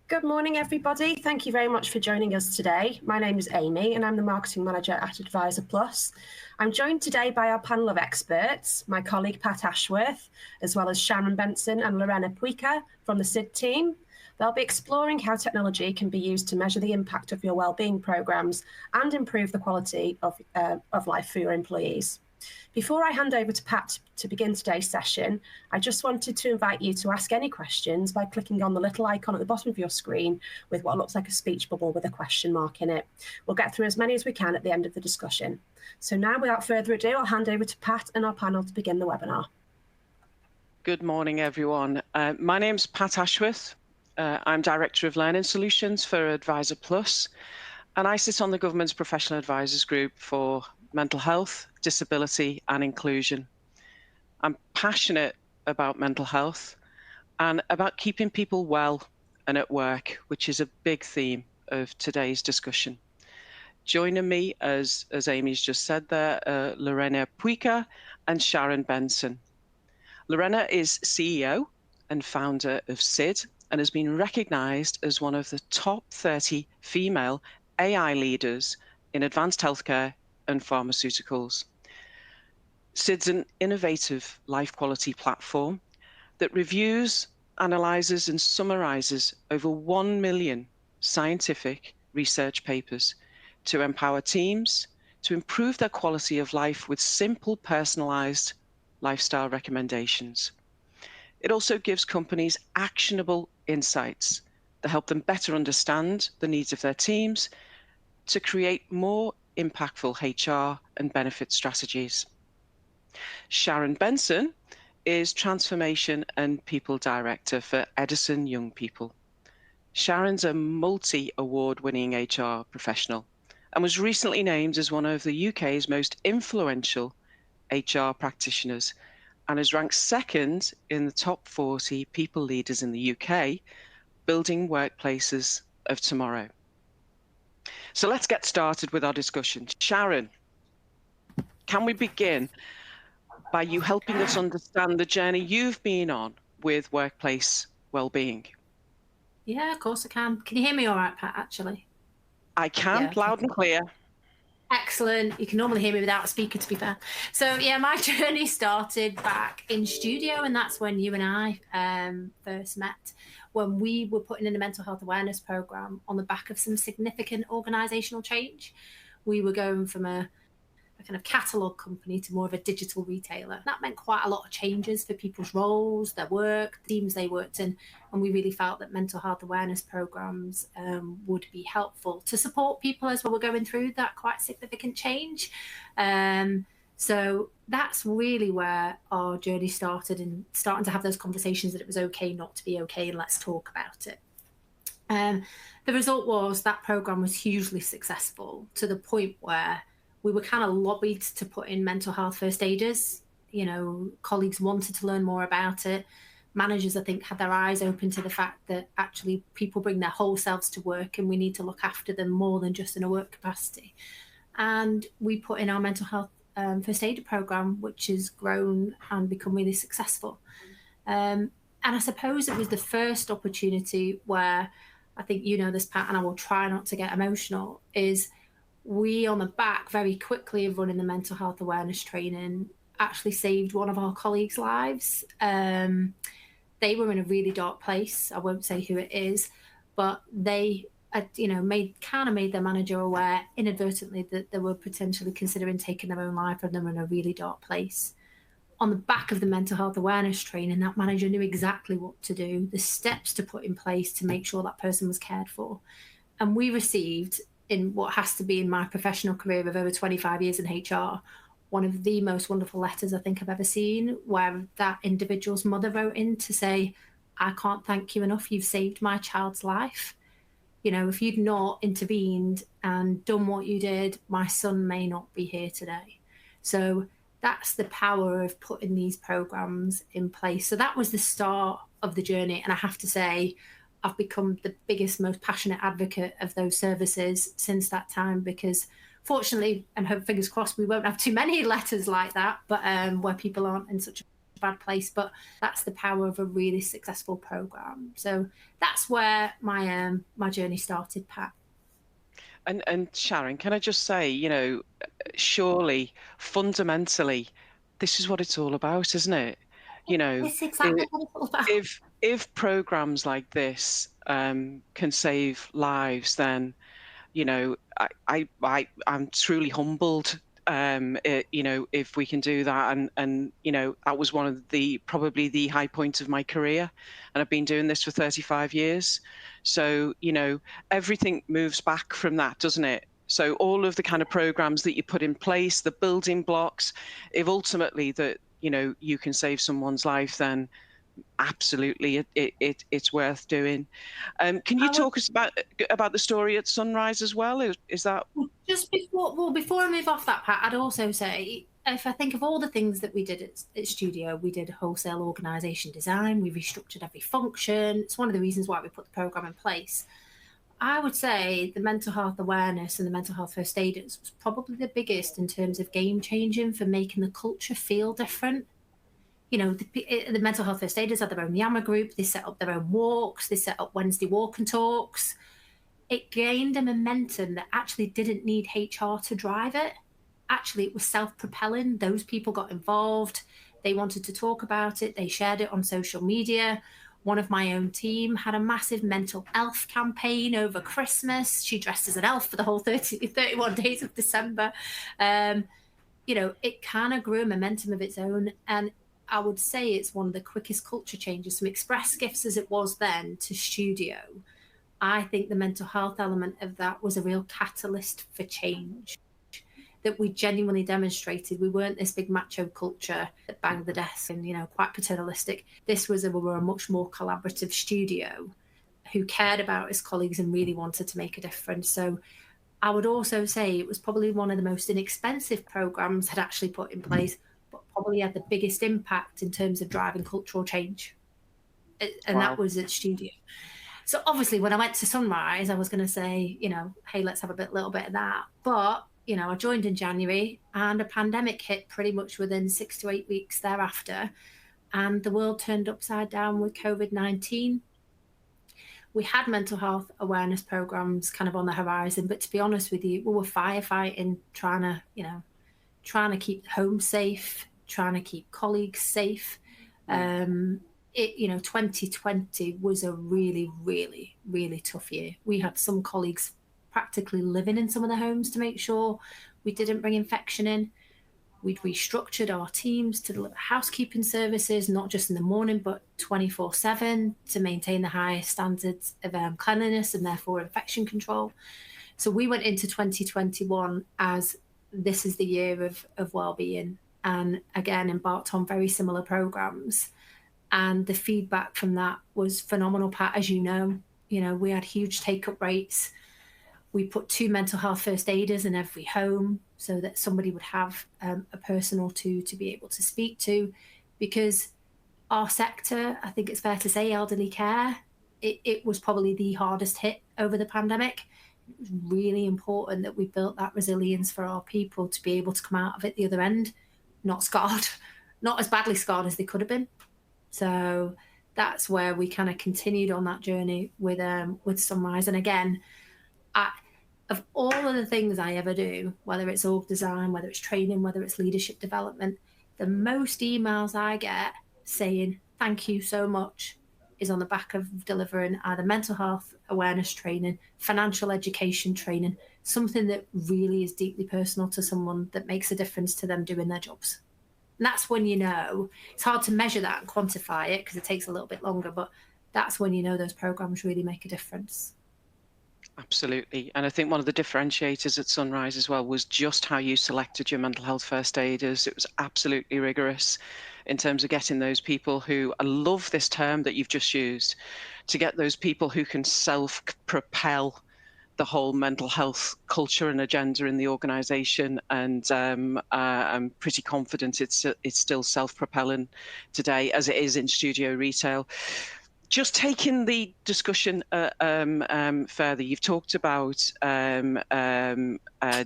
Good morning, everybody. Thank you very much for joining us today. My name is Amy and I'm the Marketing Manager at Advisor Plus. I'm joined today by our panel of experts, my colleague Pat Ashworth, as well as Sharon Benson and Lorena Puica from the SID team. They'll be exploring how technology can be used to measure the impact of your wellbeing programs and improve the quality of life for your employees. Before I hand over to Pat to begin today's session, I just wanted to invite you to ask any questions by clicking on the little icon at the bottom of your screen with what looks like a speech bubble with a question mark in it. We'll get through as many as we can at the end of the discussion. So now, without further ado, I'll hand over to Pat and our panel to begin the webinar. Good morning, everyone. My name's Pat Ashworth. I'm Director of Learning Solutions for Advisor Plus, and I sit on the Government's Professional Advisors Group for mental health, disability and inclusion. I'm passionate about mental health and about keeping people well and at work, which is a big theme of today's discussion. Joining me, as Amy's just said there, Lorena Puica and Sharon Benson. Lorena is CEO and founder of SID and has been recognised as one of the top 30 female AI leaders in advanced healthcare and pharmaceuticals. SID's an innovative life quality platform that reviews, analyses and summarises over 1 million scientific research papers to empower teams to improve their quality of life with simple, personalised lifestyle recommendations. It also gives companies actionable insights that help them better understand the needs of their teams to create more impactful HR and benefit strategies. Sharon Benson is Transformation and People Director for Edison Young People. Sharon's a multi-award winning HR professional and was recently named as one of the UK's most influential HR practitioners and is ranked second in the top 40 people leaders in the UK, building workplaces of tomorrow. So let's get started with our discussion. Sharon, can we begin by you helping us understand the journey you've been on with workplace wellbeing? Yeah, of course I can. Can you hear me all right, Pat, actually? I can, loud and clear. Excellent. You can normally hear me without a speaker, to be fair. So yeah, my journey started back in studio, and that's when you and I first met, when we were putting in a mental health awareness program on the back of some significant organisational change. We were going from a kind of catalogue company to more of a digital retailer. That meant quite a lot of changes for people's roles, their work, the teams they worked in, and we really felt that mental health awareness programs would be helpful to support people as we were going through that quite significant change. So that's really where our journey started, and starting to have those conversations that it was okay not to be okay and let's talk about it. The result was that program was hugely successful, to the point where we were kind of lobbied to put in mental health first aiders. You know, colleagues wanted to learn more about it. Managers, I think, had their eyes open to the fact that actually people bring their whole selves to work and we need to look after them more than just in a work capacity. And we put in our mental health first aider program, which has grown and become really successful. And I suppose it was the first opportunity where, I think you know this, Pat, and I will try not to get emotional, is we, on the back very quickly of running the mental health awareness training, actually saved one of our colleagues' lives. They were in a really dark place. I won't say who it is, but they made their manager aware inadvertently that they were potentially considering taking their own life, and they were in a really dark place. On the back of the mental health awareness training, that manager knew exactly what to do, the steps to put in place to make sure that person was cared for. And we received, in what has to be in my professional career of over 25 years in HR, one of the most wonderful letters I think I've ever seen, where that individual's mother wrote in to say, "I can't thank you enough, you've saved my child's life. You know, if you'd not intervened and done what you did, my son may not be here today." So that's the power of putting these programs in place. So that was the start of the journey. And I have to say, I've become the biggest, most passionate advocate of those services since that time, because fortunately, and hope, fingers crossed, we won't have too many letters like that, but where people aren't in such bad place, but that's the power of a really successful program. So that's where my journey started, Pat. And Sharon, can I just say, you know, surely fundamentally, this is what it's all about, isn't it? You know, It's exactly what it's all about. if programs like this can save lives, then, you know, I'm truly humbled. You know, if we can do that, and you know, that was one of the probably the high points of my career, and I've been doing this for 35 years. So, you know, everything moves back from that, doesn't it? So all of the kind of programs that you put in place, the building blocks, if ultimately that, you know, you can save someone's life, then absolutely it's worth doing. Can you talk us about the story at Sunrise as well? Is that just before I move off that, Pat, I'd also say, if I think of all the things that we did at Studio, we did wholesale organisation design, we restructured every function. It's one of the reasons why we put the programme in place. I would say the mental health awareness and the mental health first aiders was probably the biggest in terms of game changing for making the culture feel different. You know, the mental health first aiders had their own Yammer group, they set up their own walks, they set up Wednesday walk and talks. It gained a momentum that actually didn't need HR to drive it. Actually, it was self-propelling. Those people got involved. They wanted to talk about it. They shared it on social media. One of my own team had a massive mental elf campaign over Christmas. She dressed as an elf for the whole 31 days of December. You know, it kind of grew a momentum of its own. And I would say it's one of the quickest culture changes from Express Gifts as it was then to Studio. I think the mental health element of that was a real catalyst for change, that we genuinely demonstrated. We weren't this big macho culture that banged the desk and, you know, quite paternalistic. This was we were a much more collaborative studio who cared about his colleagues and really wanted to make a difference. So I would also say it was probably one of the most inexpensive programs I'd actually put in place, but probably had the biggest impact in terms of driving cultural change. And that was at Studio. So obviously when I went to Sunrise, I was going to say, you know, hey, let's have a little bit of that. But, you know, I joined in January and a pandemic hit pretty much within 6 to 8 weeks thereafter. And the world turned upside down with COVID-19. We had mental health awareness programs kind of on the horizon. But to be honest with you, we were firefighting, trying to keep home safe, trying to keep colleagues safe. 2020 was a really, really, really tough year. We had some colleagues practically living in some of the homes to make sure we didn't bring infection in. We'd restructured our teams to deliver housekeeping services, not just in the morning, but 24/7 to maintain the highest standards of cleanliness and therefore infection control. So we went into 2021 as this is the year of wellbeing, and again embarked on very similar programs. And the feedback from that was phenomenal, Pat. As you know, we had huge take-up rates. We put 2 mental health first aiders in every home so that somebody would have a person or two to be able to speak to, because our sector, I think it's fair to say, elderly care, it was probably the hardest hit over the pandemic. It was really important that we built that resilience for our people to be able to come out of it the other end, not scarred, not as badly scarred as they could have been. So that's where we kind of continued on that journey with Sunrise. And again, of all of the things I ever do, whether it's org design, whether it's training, whether it's leadership development, the most emails I get saying thank you so much is on the back of delivering either mental health awareness training, financial education training, something that really is deeply personal to someone that makes a difference to them doing their jobs. And that's when it's hard to measure that and quantify it because it takes a little bit longer, but that's when those programs really make a difference. Absolutely. And I think one of the differentiators at Sunrise as well was just how you selected your mental health first aiders. It was absolutely rigorous in terms of getting those people who, I love this term that you've just used, to get those people who can self-propel the whole mental health culture and agenda in the organisation, and I'm pretty confident it's still self-propelling today, as it is in studio retail. just taking the discussion further, you've talked about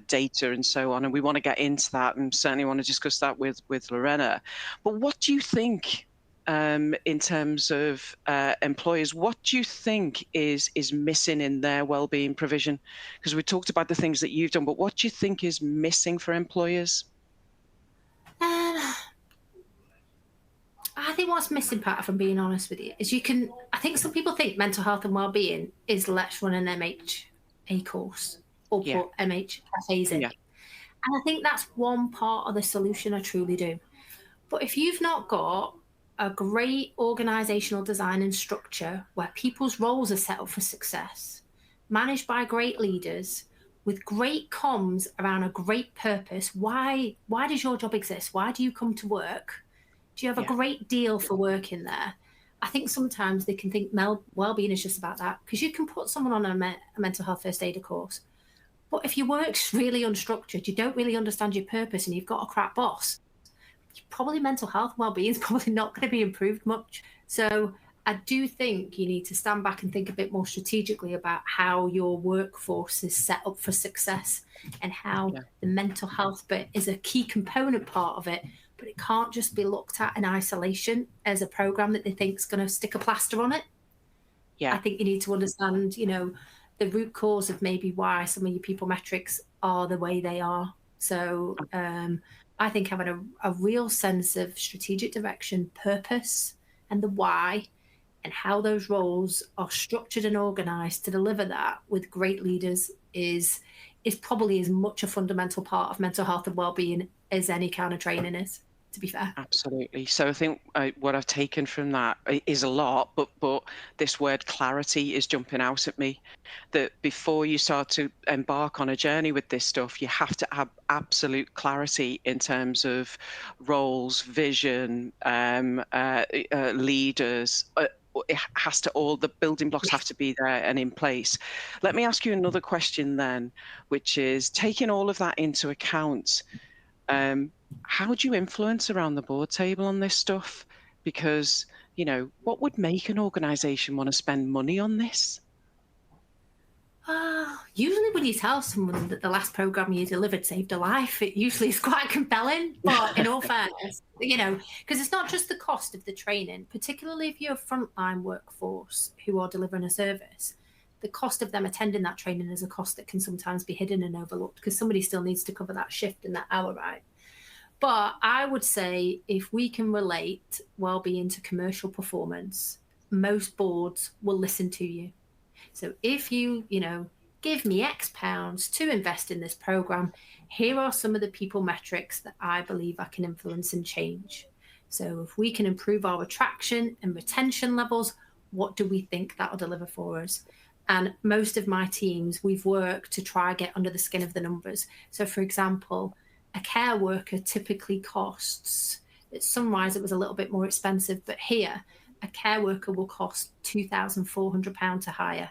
data and so on, and we want to get into that, and certainly want to discuss that with Lorena. But what do you think, in terms of employers, what do you think is missing in their wellbeing provision? Because we talked about the things that you've done, but what do you think is missing for employers? I think what's missing, Pat, if I'm being honest with you, is I think some people think mental health and wellbeing is let's run an MHA course or put MHFAs in. Yeah. And I think that's one part of the solution, I truly do. But if you've not got a great organisational design and structure where people's roles are set up for success, managed by great leaders, with great comms around a great purpose, why does your job exist? Why do you come to work? Do you have a great deal for work in there? I think sometimes they can think wellbeing is just about that, because you can put someone on a mental health first aider course. But if your work's really unstructured, you don't really understand your purpose, and you've got a crap boss, probably mental health and wellbeing is probably not going to be improved much. So I do think you need to stand back and think a bit more strategically about how your workforce is set up for success, and how the mental health bit is a key component part of it. But it can't just be looked at in isolation as a program that they think is going to stick a plaster on it. I think you need to understand, the root cause of maybe why some of your people metrics are the way they are. So I think having a real sense of strategic direction, purpose, and the why, and how those roles are structured and organised to deliver that with great leaders is probably as much a fundamental part of mental health and wellbeing as any kind of training is, to be fair. Absolutely. So I think what I've taken from that is a lot, but this word clarity is jumping out at me. That before you start to embark on a journey with this stuff, you have to have absolute clarity in terms of roles, vision, leaders. It has to, all the building blocks have to be there and in place. Let me ask you another question then, which is, taking all of that into account, how do you influence around the board table on this stuff? Because, what would make an organisation want to spend money on this? Usually when you tell someone that the last programme you delivered saved a life, it usually is quite compelling. But in all fairness, because it's not just the cost of the training, particularly if you're a frontline workforce who are delivering a service, the cost of them attending that training is a cost that can sometimes be hidden and overlooked, because somebody still needs to cover that shift in that hour, right? But I would say if we can relate wellbeing to commercial performance, most boards will listen to you. So if you, give me X pounds to invest in this program, here are some of the people metrics that I believe I can influence and change. So if we can improve our attraction and retention levels, what do we think that will deliver for us? And most of my teams, we've worked to try get under the skin of the numbers. So for example, a care worker typically costs, at Sunrise it was a little bit more expensive, but here a care worker will cost £2,400 to hire.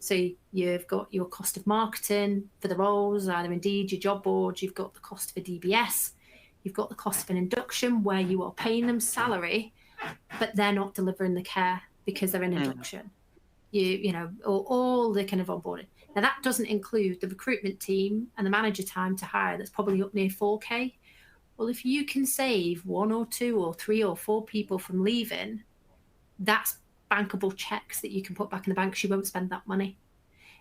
So you've got your cost of marketing for the roles, either Indeed, your job board, you've got the cost of a DBS, you've got the cost of an induction where you are paying them salary, but they're not delivering the care because they're in induction. All the kind of onboarding. Now that doesn't include the recruitment team and the manager time to hire. That's probably up near 4K. Well, if you can save 1 or 2 or 3 or 4 people from leaving, that's bankable checks that you can put back in the bank. She won't spend that money.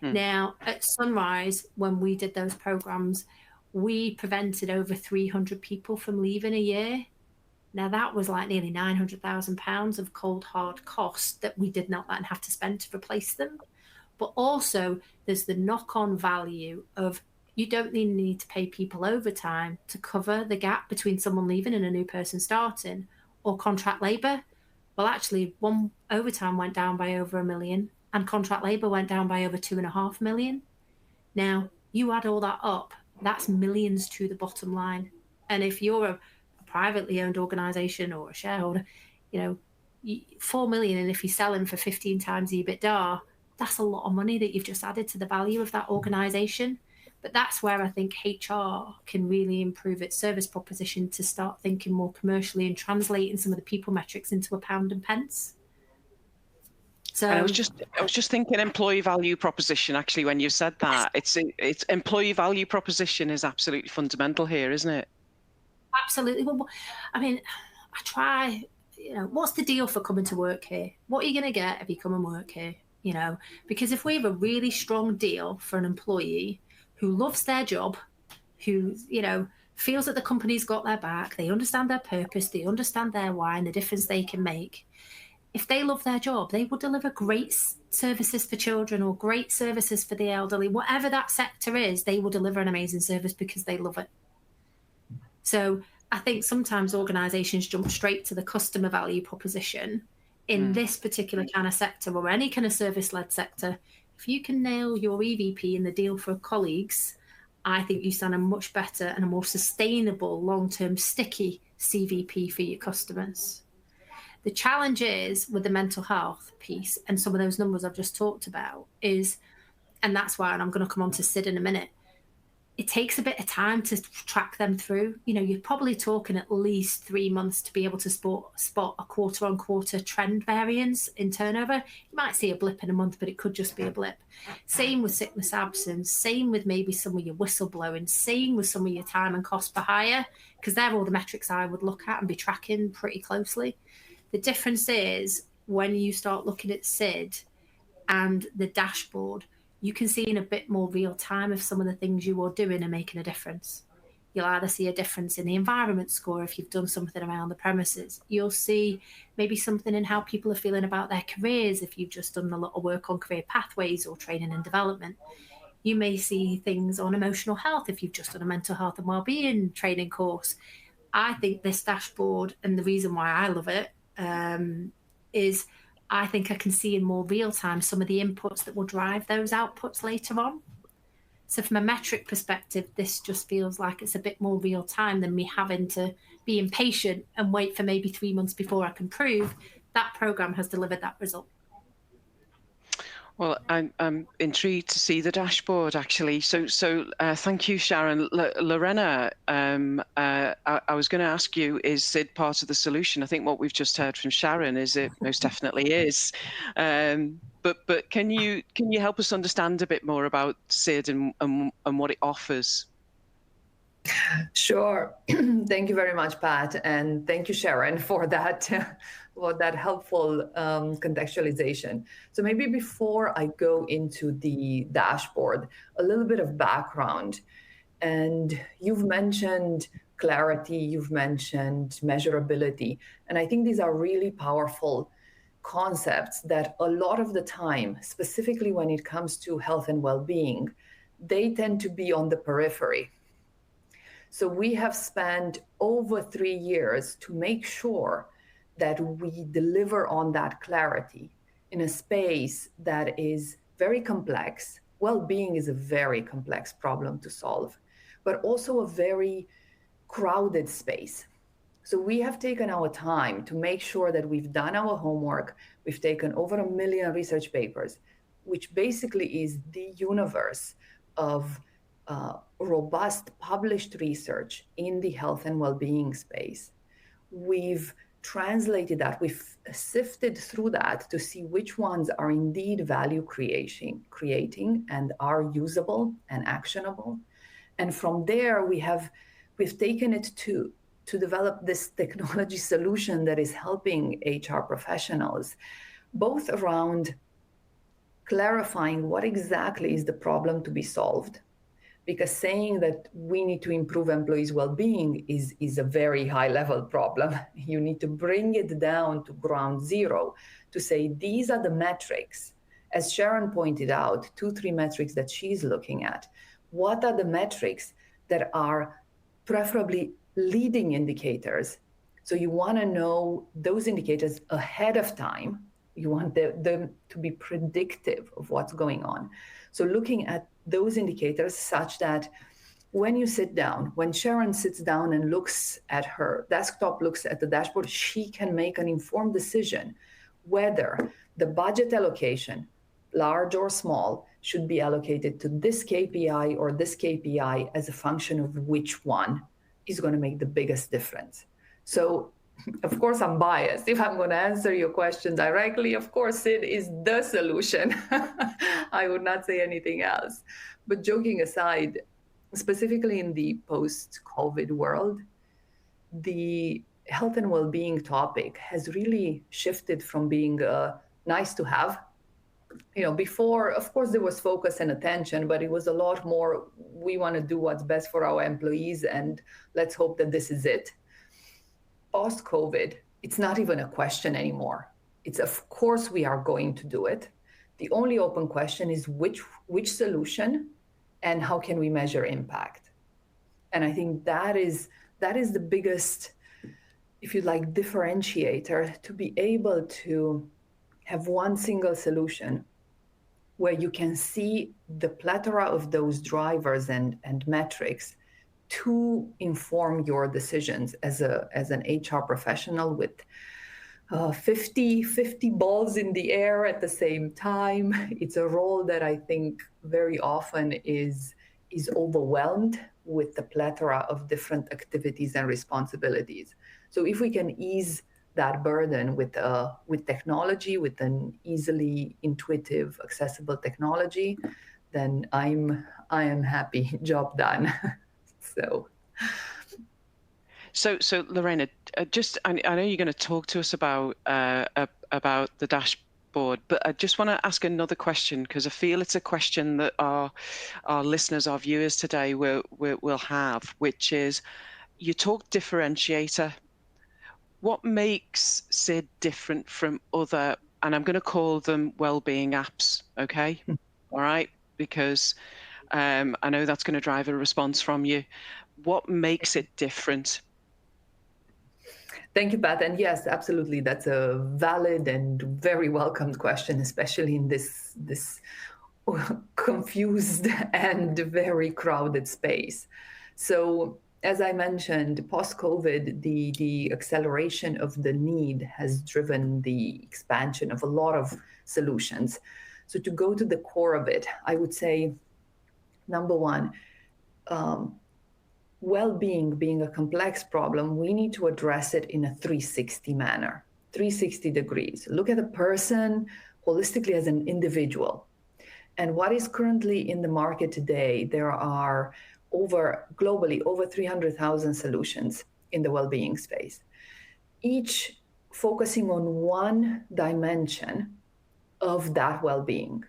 Now at Sunrise, when we did those programs, we prevented over 300 people from leaving a year. Now that was like nearly £900,000 of cold hard costs that we did not then have to spend to replace them. But also there's the knock-on value of, you don't need to pay people overtime to cover the gap between someone leaving and a new person starting, or contract labour. Well, actually, one overtime went down by over $1 million, and contract labour went down by over $2.5 million. Now, you add all that up, that's millions to the bottom line. And if you're a privately owned organisation or a shareholder, $4 million, and if you're selling for 15 times EBITDA, that's a lot of money that you've just added to the value of that organisation. But that's where I think HR can really improve its service proposition, to start thinking more commercially and translating some of the people metrics into a pound and pence. So and I was just thinking employee value proposition, actually, when you said that. It's employee value proposition is absolutely fundamental here, isn't it? Absolutely. Well, I mean, I try, what's the deal for coming to work here? What are you going to get if you come and work here? Because if we have a really strong deal for an employee who loves their job, who, feels that the company's got their back, they understand their purpose, they understand their why and the difference they can make. If they love their job, they will deliver great services for children or great services for the elderly. Whatever that sector is, they will deliver an amazing service because they love it. So I think sometimes organisations jump straight to the customer value proposition. In this particular kind of sector or any kind of service-led sector, if you can nail your EVP in the deal for colleagues, I think you stand a much better and a more sustainable, long-term, sticky CVP for your customers. The challenge is with the mental health piece and some of those numbers I've just talked about is, and that's why, and I'm going to come on to SID in a minute, it takes a bit of time to track them through. You're probably talking at least 3 months to be able to spot a quarter-on-quarter trend variance in turnover. You might see a blip in a month, but it could just be a blip. Same with sickness absence, same with maybe some of your whistleblowing, same with some of your time and cost per hire, because they're all the metrics I would look at and be tracking pretty closely. The difference is when you start looking at SID and the dashboard, you can see in a bit more real time if some of the things you are doing are making a difference. You'll either see a difference in the environment score if you've done something around the premises. You'll see maybe something in how people are feeling about their careers if you've just done a lot of work on career pathways or training and development. You may see things on emotional health if you've just done a mental health and wellbeing training course. I think this dashboard, and the reason why I love it, is I think I can see in more real time some of the inputs that will drive those outputs later on. So from a metric perspective, this just feels like it's a bit more real time than me having to be impatient and wait for maybe 3 months before I can prove that program has delivered that result. Well, I'm intrigued to see the dashboard, actually. So thank you, Sharon. Lorena, I was going to ask you, is SID part of the solution? I think what we've just heard from Sharon is it most definitely is. But can you help us understand a bit more about SID and what it offers? Sure. Thank you very much, Pat, and thank you, Sharon, for that helpful contextualization. So maybe before I go into the dashboard, a little bit of background. And you've mentioned clarity, you've mentioned measurability, and I think these are really powerful concepts that a lot of the time, specifically when it comes to health and well-being, they tend to be on the periphery. So we have spent over 3 years to make sure that we deliver on that clarity in a space that is very complex. Well-being is a very complex problem to solve, but also a very crowded space. So we have taken our time to make sure that we've done our homework. We've taken over 1 million research papers, which basically is the universe of robust published research in the health and well-being space. We've translated that, we've sifted through that to see which ones are indeed value creating and are usable and actionable. And from there, we've taken it to develop this technology solution that is helping HR professionals, both around clarifying what exactly is the problem to be solved, because saying that we need to improve employees' well-being is a very high-level problem. You need to bring it down to ground zero to say, these are the metrics, as Sharon pointed out, 2-3 metrics that she's looking at. What are the metrics that are preferably leading indicators? So you want to know those indicators ahead of time. You want them to be predictive of what's going on. So looking at those indicators such that when you sit down, when Sharon sits down and looks at her desktop, looks at the dashboard, she can make an informed decision whether the budget allocation, large or small, should be allocated to this KPI or this KPI as a function of which one is going to make the biggest difference. So of course, I'm biased. If I'm going to answer your question directly, of course, Sid is the solution. I would not say anything else. But joking aside, specifically in the post-COVID world, the health and well-being topic has really shifted from being nice to have. Before, of course, there was focus and attention, but it was a lot more, we want to do what's best for our employees, and let's hope that this is it. Post-COVID, it's not even a question anymore. It's, of course, we are going to do it. The only open question is which solution and how can we measure impact? And I think that is the biggest, if you like, differentiator, to be able to have one single solution where you can see the plethora of those drivers and metrics to inform your decisions as an HR professional with 50 balls in the air at the same time. It's a role that I think very often is overwhelmed with the plethora of different activities and responsibilities. So if we can ease that burden with technology, with an easily intuitive, accessible technology, then I am happy. Job done. So Lorena, I know you're going to talk to us about the dashboard, but I just want to ask another question, because I feel it's a question that our listeners, our viewers today will have, which is, you talk differentiator. What makes SID different from other, and I'm going to call them wellbeing apps, okay? All right, because I know that's going to drive a response from you. What makes it different? Thank you, Pat. And yes, absolutely. That's a valid and very welcomed question, especially in this confused and very crowded space. So as I mentioned, post-COVID, the acceleration of the need has driven the expansion of a lot of solutions. So to go to the core of it, I would say, number one, well-being being a complex problem, we need to address it in a 360 manner, 360 degrees. Look at a person holistically as an individual. And what is currently in the market today, there are globally over 300,000 solutions in the well-being space, each focusing on one dimension of that well-being,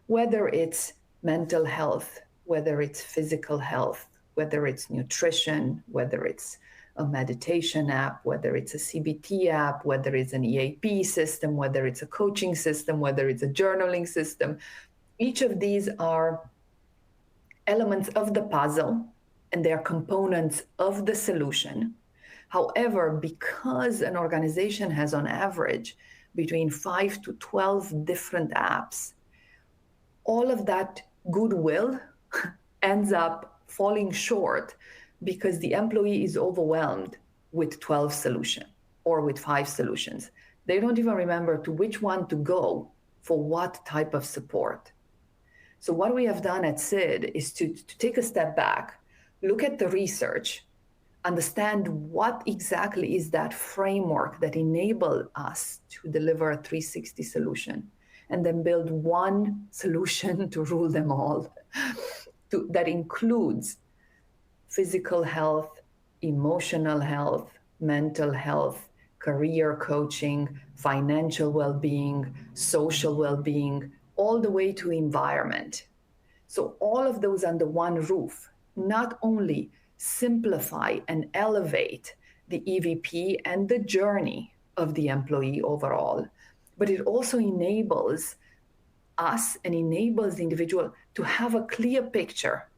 whether it's mental health, whether it's physical health, whether it's nutrition, whether it's a meditation app, whether it's a CBT app, whether it's an EAP system, whether it's a coaching system, whether it's a journaling system. Each of these are elements of the puzzle, and they are components of the solution. However, because an organization has on average between 5 to 12 different apps, all of that goodwill ends up falling short because the employee is overwhelmed with 12 solutions or with 5 solutions. They don't even remember to which one to go for what type of support. So what we have done at SID is to take a step back, look at the research, understand what exactly is that framework that enables us to deliver a 360 solution, and then build one solution to rule them all, that includes physical health, emotional health, mental health, career coaching, financial well-being, social well-being, all the way to environment. So all of those under one roof not only simplify and elevate the EVP and the journey of the employee overall, but it also enables us and enables the individual to have a clear picture,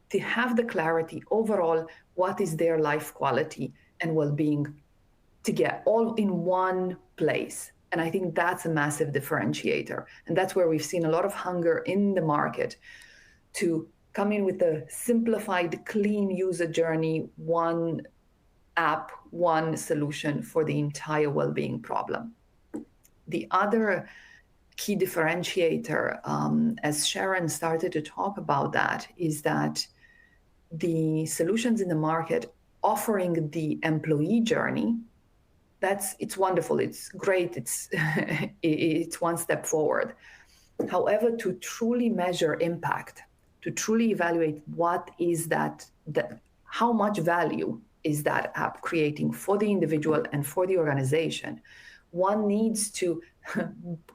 to have the clarity overall, what is their life quality and well-being, to get all in one place. And I think that's a massive differentiator. And that's where we've seen a lot of hunger in the market to come in with a simplified, clean user journey, one app, one solution for the entire well-being problem. The other key differentiator, as Sharon started to talk about that, is that the solutions in the market offering the employee journey it's wonderful, it's great, it's one step forward. However, to truly measure impact, to truly evaluate what is how much value is that app creating for the individual and for the organization, one needs to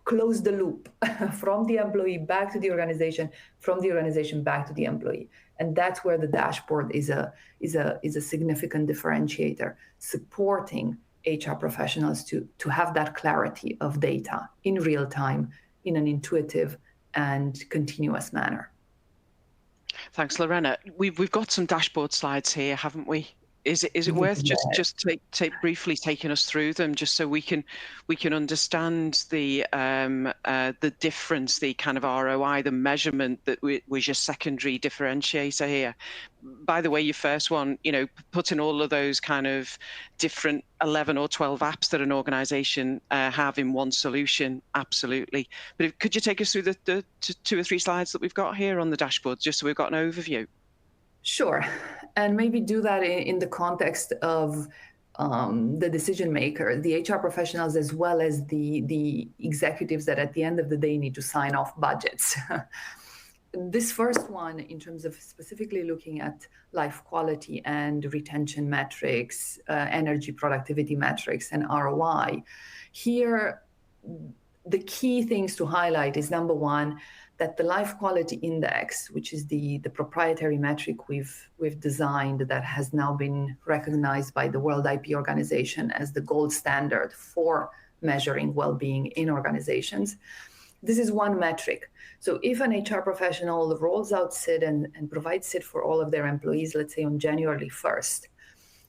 close the loop from the employee back to the organization, from the organization back to the employee. And that's where the dashboard is a significant differentiator, supporting HR professionals to have that clarity of data in real time, in an intuitive and continuous manner. Thanks, Lorena. We've got some dashboard slides here, haven't we? Is it worth just briefly taking us through them, just so we can understand the difference, the kind of ROI, the measurement that was your secondary differentiator here. By the way, your first one, putting all of those kind of different 11 or 12 apps that an organization have in one solution, absolutely. But could you take us through the 2 or 3 slides that we've got here on the dashboard, just so we've got an overview? Sure, and maybe do that in the context of the decision maker, the HR professionals, as well as the executives that at the end of the day need to sign off budgets. This first one, in terms of specifically looking at life quality and retention metrics, energy productivity metrics, and ROI, here the key things to highlight is, number one, that the life quality index, which is the proprietary metric we've designed that has now been recognized by the World IP Organization as the gold standard for measuring well-being in organizations. This is one metric. So if an HR professional rolls out SID and provides SID for all of their employees, let's say on January 1st,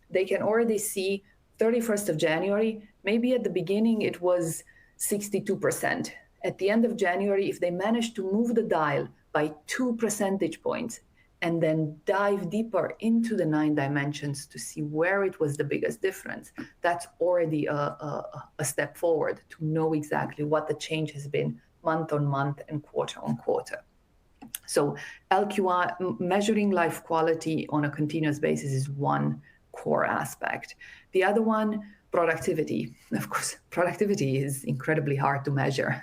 they can already see 31st of January, maybe at the beginning it was 62%. At the end of January, if they manage to move the dial by 2 percentage points and then dive deeper into the 9 dimensions to see where it was the biggest difference, that's already a step forward to know exactly what the change has been month on month and quarter on quarter. So LQI, measuring life quality on a continuous basis, is one core aspect. The other one, productivity. Of course, productivity is incredibly hard to measure.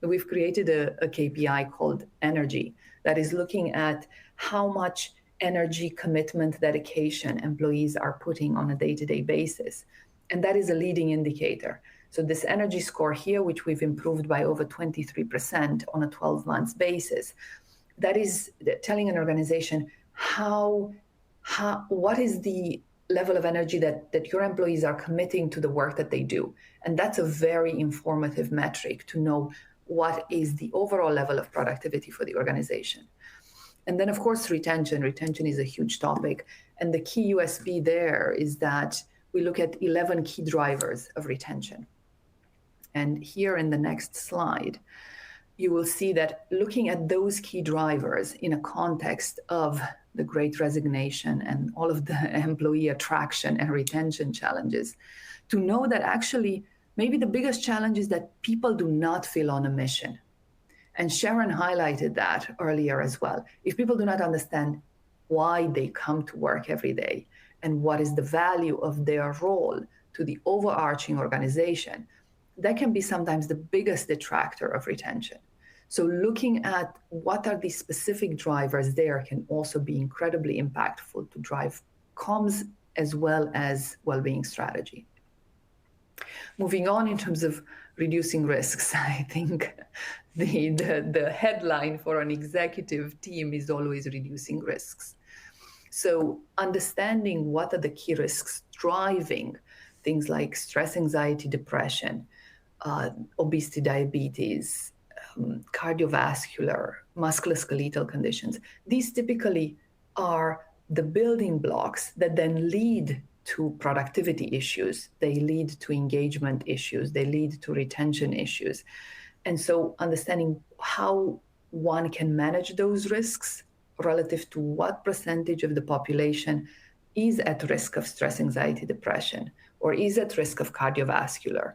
We've created a KPI called energy that is looking at how much energy, commitment, dedication employees are putting on a day-to-day basis. And that is a leading indicator. So this energy score here, which we've improved by over 23% on a 12-month basis, that is telling an organization what is the level of energy that your employees are committing to the work that they do. And that's a very informative metric to know what is the overall level of productivity for the organization. And then, of course, retention. Retention is a huge topic. And the key USP there is that we look at 11 key drivers of retention. And here in the next slide, you will see that looking at those key drivers in a context of the Great Resignation and all of the employee attraction and retention challenges, to know that actually maybe the biggest challenge is that people do not feel on a mission. And Sharon highlighted that earlier as well. If people do not understand why they come to work every day and what is the value of their role to the overarching organization, that can be sometimes the biggest detractor of retention. So looking at what are the specific drivers there can also be incredibly impactful to drive comms as well as well-being strategy. Moving on, in terms of reducing risks, I think the headline for an executive team is always reducing risks. So understanding what are the key risks driving things like stress, anxiety, depression, obesity, diabetes, cardiovascular, musculoskeletal conditions. These typically are the building blocks that then lead to productivity issues. They lead to engagement issues. They lead to retention issues. And so understanding how one can manage those risks relative to what percentage of the population is at risk of stress, anxiety, depression, or is at risk of cardiovascular.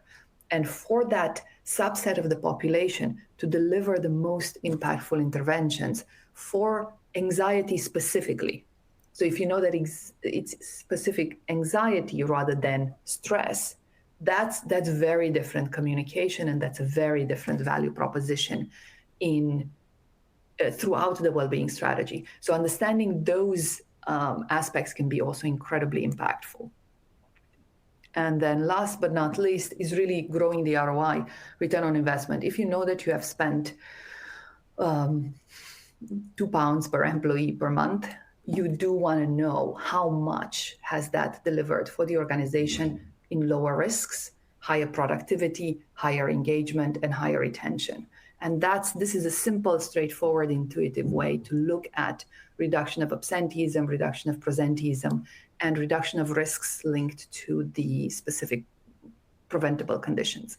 And for that subset of the population to deliver the most impactful interventions for anxiety specifically. So if you know that it's specific anxiety rather than stress, that's very different communication, and that's a very different value proposition in throughout the well-being strategy. So understanding those aspects can be also incredibly impactful. And then last but not least is really growing the ROI, return on investment. If you know that you have spent £2 per employee per month, you do want to know how much has that delivered for the organization in lower risks, higher productivity, higher engagement, and higher retention. And this is a simple, straightforward, intuitive way to look at reduction of absenteeism, reduction of presenteeism, and reduction of risks linked to the specific preventable conditions.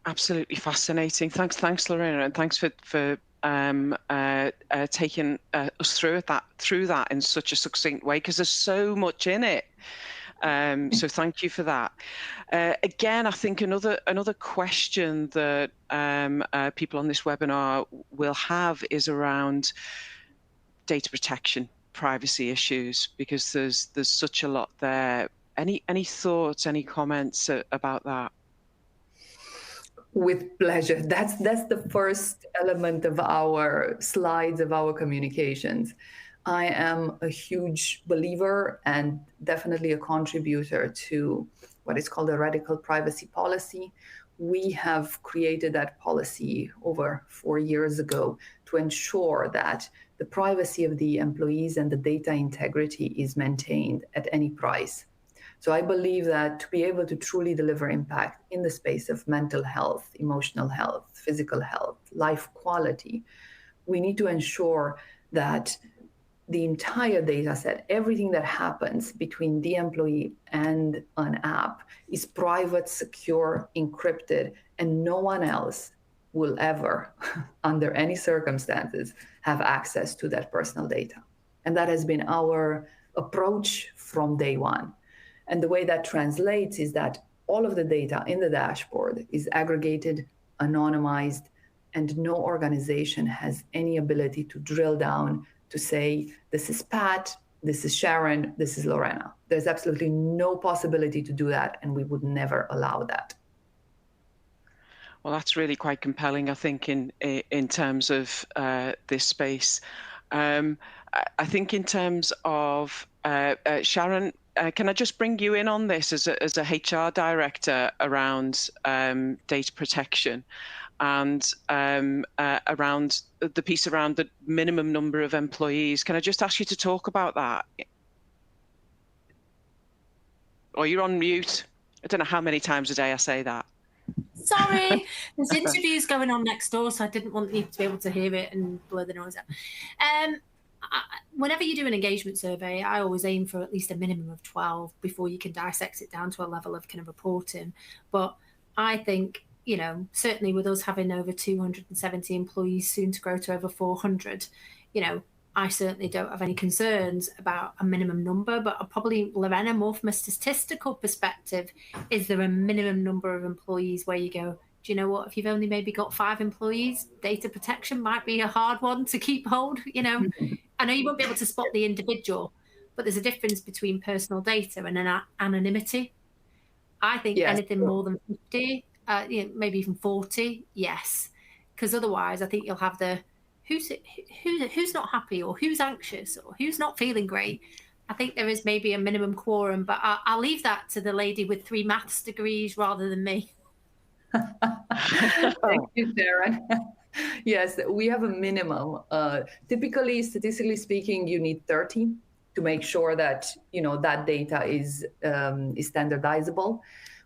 Absolutely fascinating. Thanks, Lorena, and thanks for taking us through that in such a succinct way, because there's so much in it. So thank you for that. Again, I think another question that people on this webinar will have is around data protection, privacy issues, because there's such a lot there. Any thoughts, any comments about that? With pleasure. That's the first element of our slides, of our communications. I am a huge believer and definitely a contributor to what is called a radical privacy policy. We have created that policy over 4 years ago to ensure that the privacy of the employees and the data integrity is maintained at any price. So I believe that to be able to truly deliver impact in the space of mental health, emotional health, physical health, life quality, we need to ensure that the entire data set, everything that happens between the employee and an app, is private, secure, encrypted, and no one else will ever, under any circumstances, have access to that personal data. And that has been our approach from day one. And the way that translates is that all of the data in the dashboard is aggregated, anonymized, and no organization has any ability to drill down to say, this is Pat, this is Sharon, this is Lorena. There's absolutely no possibility to do that, and we would never allow that. Well, that's really quite compelling, I think, in terms of this space. I think in terms of Sharon, can I just bring you in on this as a HR director around data protection and around the piece around the minimum number of employees? Can I just ask you to talk about that? Or you're on mute. I don't know how many times a day I say that. Sorry, there's interviews going on next door, so I didn't want you to be able to hear it and blur the noise out. Whenever you do an engagement survey, I always aim for at least a minimum of 12 before you can dissect it down to a level of kind of reporting. But I think, you know, certainly with us having over 270 employees, soon to grow to over 400, you know, I certainly don't have any concerns about a minimum number, but probably, Lorena, more from a statistical perspective, is there a minimum number of employees where you go, do you know what, if you've only maybe got 5 employees, data protection might be a hard one to keep hold, you know? I know you won't be able to spot the individual, but there's a difference between personal data and anonymity. I think anything more than 50, you know, maybe even 40, yes. Because otherwise I think you'll have the who's not happy, or who's anxious, or who's not feeling great. I think there is maybe a minimum quorum, but I'll leave that to the lady with 3 maths degrees rather than me. Thank you, Sharon. Yes, we have a minimum. Typically, statistically speaking, you need 30 to make sure that, you know, that data is standardizable.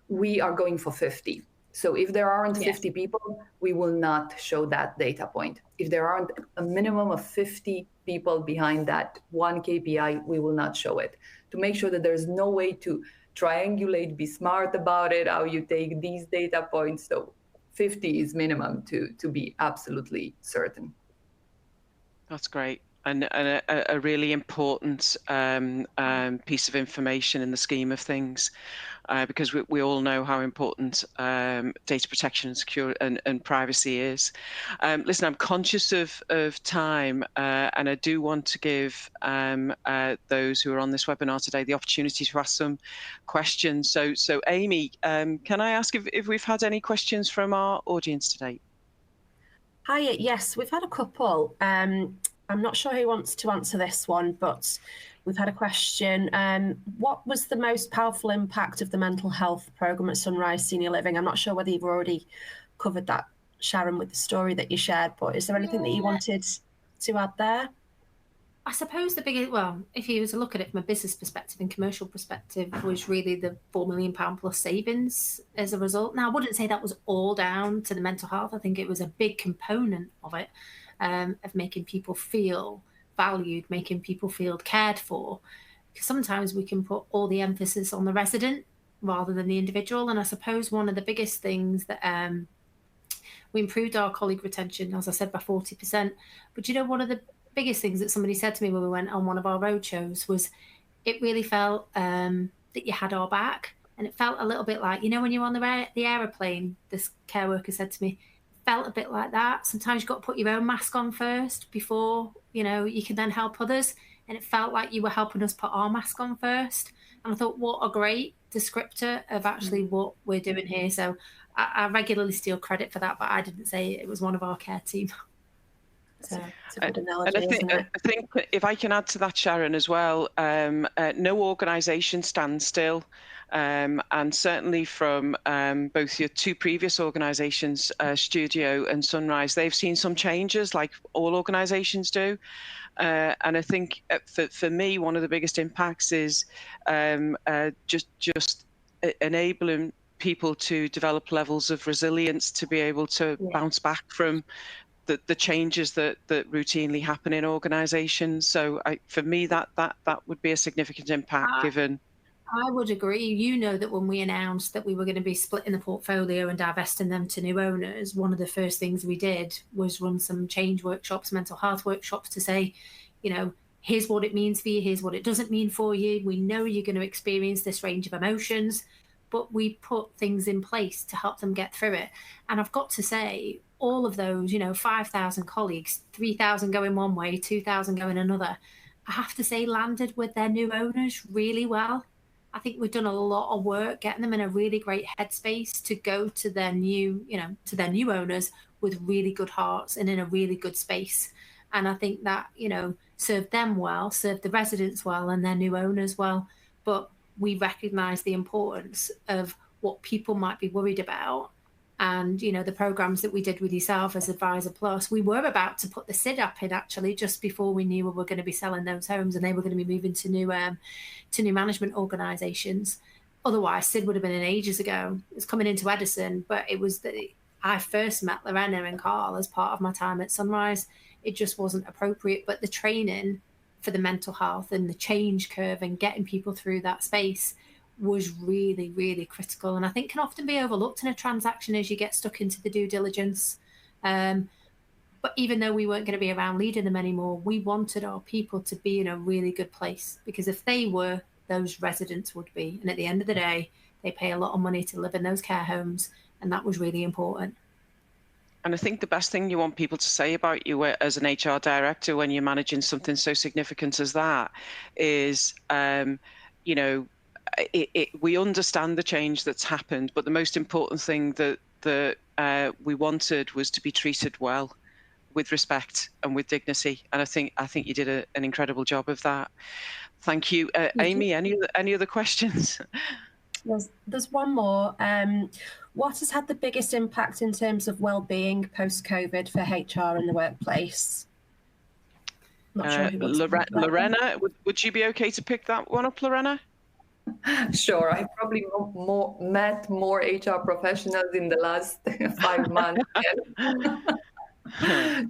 We are going for 50. So if there aren't 50 people, we will not show that data point. If there aren't a minimum of 50 people behind that one KPI, we will not show it, to make sure that there's no way to triangulate, be smart about it, how you take these data points. So 50 is minimum to be absolutely certain. That's great. and a really important piece of information in the scheme of things, because we all know how important data protection and secure and privacy is. Listen, I'm conscious of time, and I do want to give those who are on this webinar today the opportunity to ask some questions. So Amy, can I ask if we've had any questions from our audience today? Hi, yes, we've had a couple. I'm not sure who wants to answer this one, but we've had a question. What was the most powerful impact of the mental health programme at Sunrise Senior Living? I'm not sure whether you've already covered that, Sharon, with the story that you shared, but is there anything that you wanted to add there? I suppose the biggest, well, if you were to look at it from a business perspective and commercial perspective, was really the £4 million plus savings as a result. Now, I wouldn't say that was all down to the mental health. I think it was a big component of it, of making people feel valued, making people feel cared for. Because sometimes we can put all the emphasis on the resident rather than the individual. And I suppose one of the biggest things that we improved our colleague retention, as I said, by 40%. But you know, one of the biggest things that somebody said to me when we went on one of our road shows was it really felt that you had our back. And it felt a little bit like, you know, when you're on the aeroplane, this care worker said to me, felt a bit like that. Sometimes you've got to put your own mask on first before, you know, you can then help others. And it felt like you were helping us put our mask on first. And I thought, what a great descriptor of actually what we're doing here. So I regularly steal credit for that, but I didn't say it was one of our care team. So it's a good analogy, and I think if I can add to that, Sharon, as well, no organisation stands still. And certainly from both your two previous organisations, Studio and Sunrise, they've seen some changes like all organisations do. And I think for me, one of the biggest impacts is just enabling people to develop levels of resilience to be able to bounce back from the changes that routinely happen in organisations. So for me, that would be a significant impact given. I would agree. You know that when we announced that we were going to be splitting the portfolio and divesting them to new owners, one of the first things we did was run some change workshops, mental health workshops, to say, you know, here's what it means for you, here's what it doesn't mean for you. We know you're going to experience this range of emotions, but we put things in place to help them get through it. And I've got to say, all of those, you know, 5,000 colleagues, 3,000 going one way, 2,000 going another, I have to say landed with their new owners really well. I think we've done a lot of work getting them in a really great headspace to go to their new, you know, to their new owners with really good hearts and in a really good space. And I think that, you know, served them well, served the residents well and their new owners well. But we recognise the importance of what people might be worried about. And, you know, the programmes that we did with yourself as Advisor Plus, we were about to put the SID up in actually just before we knew we were going to be selling those homes and they were going to be moving to new management organisations. Otherwise, SID would have been in ages ago. It's coming into Edison, but it was that I first met Lorena and Carl as part of my time at Sunrise. It just wasn't appropriate. But the training for the mental health and the change curve and getting people through that space was really, really critical, and I think can often be overlooked in a transaction as you get stuck into the due diligence. But even though we weren't going to be around leading them anymore, we wanted our people to be in a really good place, because if they were, those residents would be. And at the end of the day, they pay a lot of money to live in those care homes, and that was really important. And I think the best thing you want people to say about you as an HR director when you're managing something so significant as that is, you know, we understand the change that's happened, but the most important thing that we wanted was to be treated well, with respect and with dignity. And I think you did an incredible job of that. Thank you. Amy, any other questions? There's one more. What has had the biggest impact in terms of well-being post-COVID for HR in the workplace? Not sure who wants to Lorena, would you be okay to pick that one up, Lorena? Sure. I probably met more HR professionals in the last 5 months. Sure.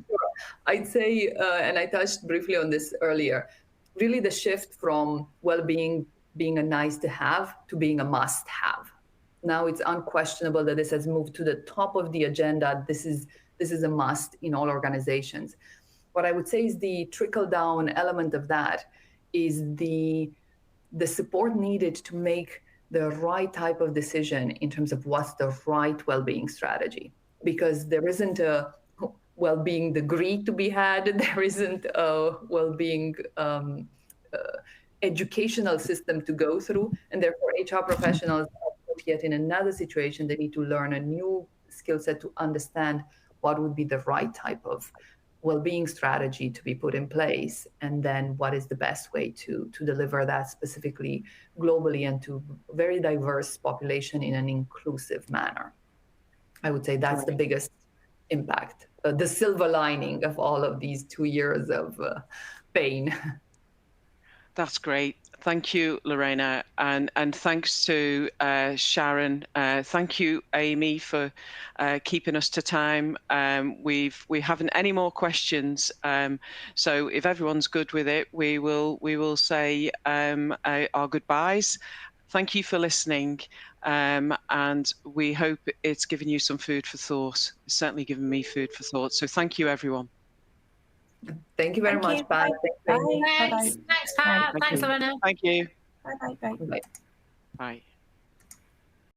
I'd say, and I touched briefly on this earlier, really the shift from well-being being a nice to have to being a must have. Now it's unquestionable that this has moved to the top of the agenda. This is a must in all organizations. what I would say is the trickle-down element of that is the support needed to make the right type of decision in terms of what's the right well-being strategy. Because there isn't a well-being degree to be had, there isn't a well-being educational system to go through, and therefore HR professionals are put yet in another situation. They need to learn a new skill set to understand what would be the right type of well-being strategy to be put in place, and then what is the best way to deliver that specifically globally and to very diverse population in an inclusive manner. I would say that's the biggest impact, the silver lining of all of these 2 years of pain. That's great. Thank you, Lorena, and thanks to Sharon. Thank you, Amy, for keeping us to time. We haven't any more questions, so if everyone's good with it, we will say our goodbyes. Thank you for listening, and we hope it's given you some food for thought. It's certainly given me food for thought. So thank you, everyone. Thank you very much, Pat. Thanks, Pat. Thanks, Lorena. Thank you. Bye. Bye.